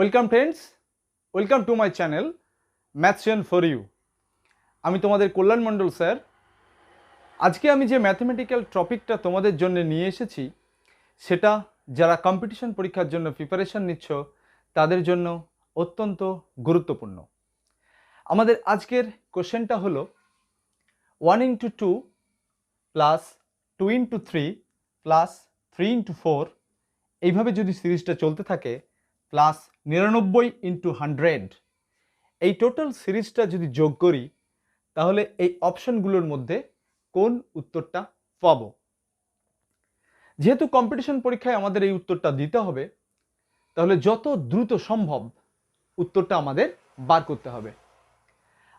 Welcome friends, welcome to my channel mathsian for you. আমি তোমাদের কল্যাণ মণ্ডল sir. আজকে আমি যে ম্যাথমেটিক্যাল টপিকটা তোমাদের জন্য নিয়ে এসেছি সেটা যারা কম্পিটিশন পরীক্ষার জন্য প্রিপারেশন নিচ্ছ তাদের জন্য অত্যন্ত গুরুত্বপূর্ণ। আমাদের আজকের কোশ্চেনটা হলো 1 into 2 plus 2 into 3 plus 3 into 4 এইভাবে যদি সিরিজটা চলতে থাকে প্লাস 99 into 100, এই টোটাল সিরিজটা যদি যোগ করি তাহলে এই অপশনগুলোর মধ্যে কোন উত্তরটা পাবো। যেহেতু কম্পিটিশন পরীক্ষায় আমাদের এই উত্তরটা দিতে হবে, তাহলে যত দ্রুত সম্ভব উত্তরটা আমাদের বার করতে হবে।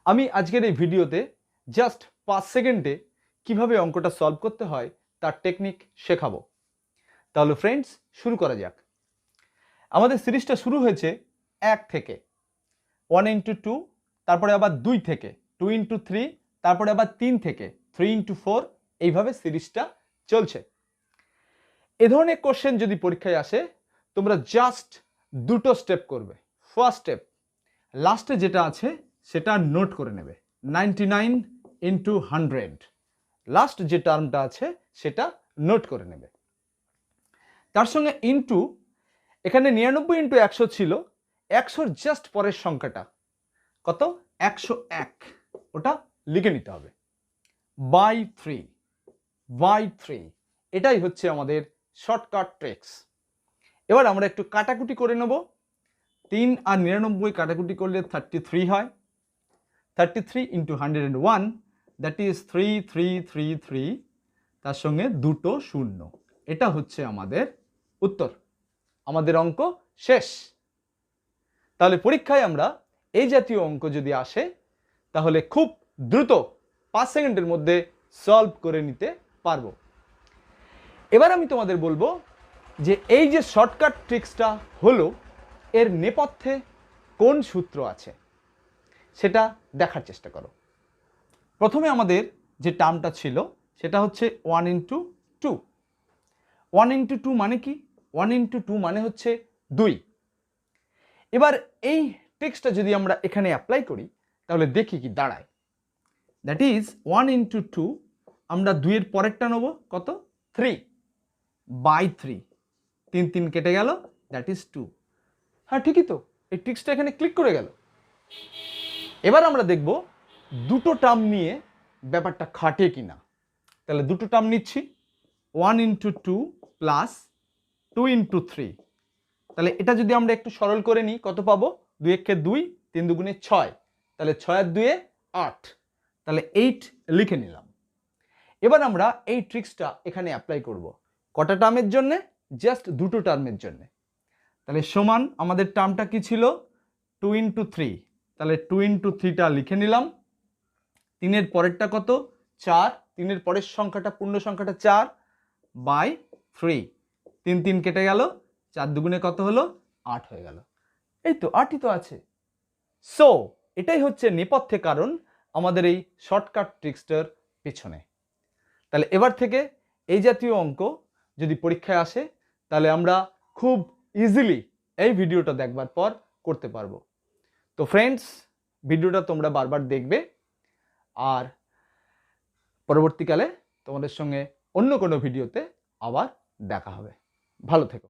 আমি আজকের এই ভিডিওতে জাস্ট 5 সেকেন্ডে কিভাবে অঙ্কটা সলভ করতে হয় তার টেকনিক শেখাবো। তাহলে ফ্রেন্ডস, শুরু করা যাক। আমাদের সিরিজটা শুরু হয়েছে 1 থেকে, 1 into 2, তারপরে আবার 2 থেকে, 2 into 3, তারপরে আবার 3 থেকে, 3 into 4, এইভাবে সিরিজটা চলছে। এ ধরনের কোশ্চেন যদি পরীক্ষায় আসে তোমরা জাস্ট দুটো স্টেপ করবে। ফার্স্ট স্টেপ, লাস্টে যেটা আছে সেটা নোট করে নেবে, 99 into 100, লাস্ট যে টার্মটা আছে সেটা নোট করে নেবে। তার সঙ্গে ইন্টু, এখানে 99 into 100 ছিল, 100-র জাস্ট পরের সংখ্যাটা কত, 101, ওটা লিখে নিতে হবে। বাই 3, এটাই হচ্ছে আমাদের শর্টকাট ট্রিক্স। এবার আমরা একটু কাটাকুটি করে নেব। 3 আর 99 কাটাকুটি করলে 33 হয়। 33 into 101, দ্যাট ইজ 3333, তার সঙ্গে দুটো শূন্য, এটা হচ্ছে আমাদের উত্তর। আমাদের অঙ্ক শেষ। তাহলে পরীক্ষায় আমরা এই জাতীয় অঙ্ক যদি আসে তাহলে খুব দ্রুত 5 সেকেন্ডের মধ্যে সলভ করে নিতে পারবো। এবার আমি তোমাদের বলবো যে এই যে শর্টকাট ট্রিক্সটা হলো, এর নেপথ্যে কোন সূত্র আছে সেটা দেখার চেষ্টা করো। প্রথমে আমাদের যে টার্মটা ছিল সেটা হচ্ছে 1 into 2। 1 into 2 মানে কি? 1 into 2 মানে হচ্ছে 2। এবার এই ট্রিক্সটা যদি আমরা এখানে অ্যাপ্লাই করি তাহলে দেখি কি দাঁড়ায়। দ্যাট ইজ 1 into 2, আমরা 2 এর পরেরটা নেব কত, 3 বাই 3, 3 3 কেটে গেল, দ্যাট ইজ 2। হ্যাঁ ঠিকই তো, এই ট্রিক্সটা এখানে ক্লিক করে গেল। এবার আমরা দেখব দুটো টার্ম নিয়ে ব্যাপারটা খাটে কিনা। তাহলে দুটো টার্ম নিচ্ছি, 1 into 2 প্লাস 2 into 3। তাহলে এটা যদি আমরা একটু সরল করে নিই কত পাবো, 2 একে 2, 3 দুগুণে 6, তাহলে 6 আর 2 8, তাহলে 8 লিখে নিলাম। এবার আমরা এই ট্রিক্সটা এখানে অ্যাপ্লাই করব কটা টার্মের জন্য, জাস্ট দুটো টার্মের জন্য। তাহলে সমান আমাদের টার্মটা কি ছিল, 2 into 3, তাহলে 2 into 3টা লিখে নিলাম। 3 এর পরেরটা কত, 4, 3 এর পরের সংখ্যাটা পূর্ণ সংখ্যাটা 4 বাই 3, 3 3 কেটে গেল, 4 দুগুণে কত হলো, 8 হয়ে গেল। এই তো 8ই তো আছে। সো এটাই হচ্ছে নেপথ্যে কারণ আমাদের এই শর্টকাট ট্রিক্সটার পেছনে। তাহলে এবার থেকে এই জাতীয় অঙ্ক যদি পরীক্ষায় আসে তাহলে আমরা খুব ইজিলি এই ভিডিওটা দেখবার পর করতে পারবো। তো ফ্রেন্ডস, ভিডিওটা তোমরা বারবার দেখবে, আর পরবর্তীকালে তোমাদের সঙ্গে অন্য কোনো ভিডিওতে আবার দেখা হবে। ভালো থেকো।